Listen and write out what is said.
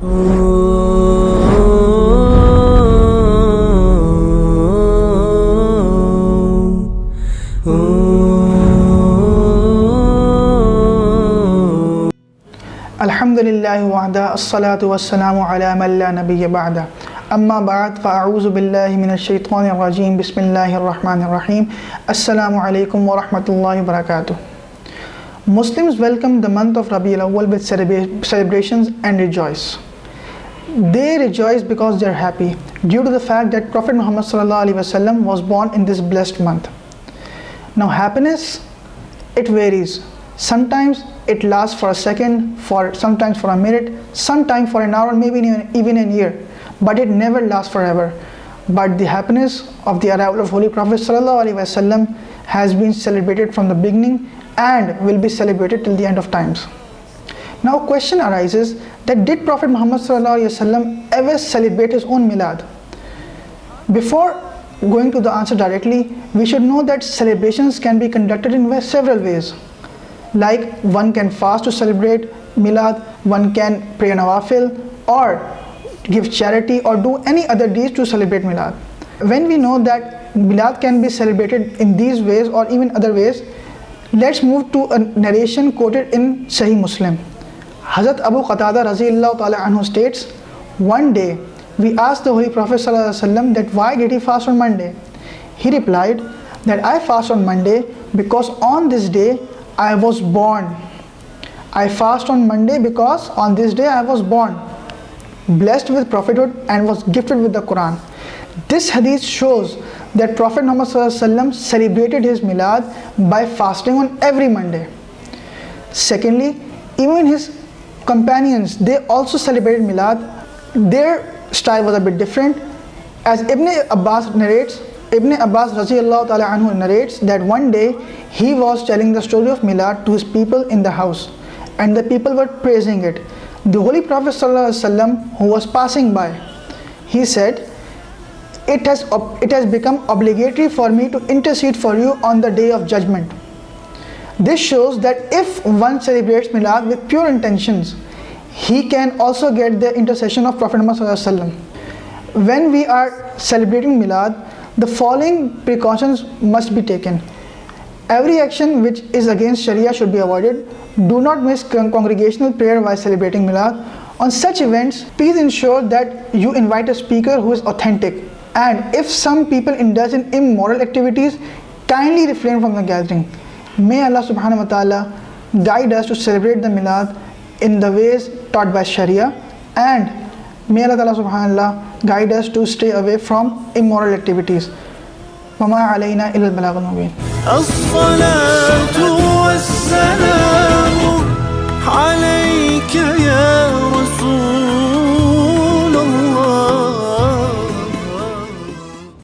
Alhamdulillahi wahda, as-salatu was-salamu ala man la nabiyya ba'da. Amma ba'd, fa'a'udhu billahi minash shaitanir rajim. Bismillahir rahmanir rahim. Assalamu alaikum wa rahmatullahi wa barakatuh. Muslims welcome the month of Rabiul Awwal with celebrations and rejoice. They rejoice because they are happy due to the fact that Prophet Muhammad sallallahu alaihi wasallam was born in this blessed month. Now happiness, it varies. Sometimes it lasts for a second, sometimes for a minute, sometimes for an hour, maybe even a year, but it never lasts forever. But the happiness of the arrival of Holy Prophet sallallahu alaihi wasallam has been celebrated from the beginning and will be celebrated till the end of times. Now question arises that did Prophet Muhammad sallallahu alaihi wasallam ever celebrate his own milad? Before going to the answer directly, we should know that celebrations can be conducted in several ways. Like one can fast to celebrate milad, one can pray nawafil or give charity or do any other deeds to celebrate milad. When we know that milad can be celebrated in these ways or even other ways, let's move to a narration quoted in Sahih Muslim. Hazrat Abu Qatada Raziyallahu Ta'ala Anhu states, one day we asked the Holy Prophet sallallahu alaihi wasallam that why did he fast on Monday? He replied that I fast on Monday because on this day I was born. I fast on Monday because on this day I was born, blessed with prophethood and was gifted with the Quran. This hadith shows that Prophet Muhammad celebrated his milad by fasting on every Monday. Secondly, even his companions, they also celebrated milad. Their style was a bit different. As Ibn Abbas narrates, Ibn Abbas Raziyallahu Ta'ala Anhu narrates that one day he was telling the story of milad to his people in the house and the people were praising it. The Holy Prophet sallallahu alaihi wasallam, who was passing by, he said, it has become obligatory for me to intercede for you on the day of judgment. This shows that if one celebrates milad with pure intentions, he can also get the intercession of Prophet Muhammad sallallahu alaihi wasallam. When we are celebrating milad, the following precautions must be taken. Every action which is against Sharia should be avoided. Do not miss congregational prayer while celebrating milad. On such events, please ensure that you invite a speaker who is authentic. And if some people indulge in immoral activities, kindly refrain from the gathering. May Allah subhanahu wa ta'ala guide us to celebrate the milad in the ways taught by Sharia, and may Allah ta'ala subhanahu wa ta'ala guide us to stay away from immoral activities. وَمَا عَلَيْنَا إِلَّا الْبَلَاغُ الْمُبِينُ.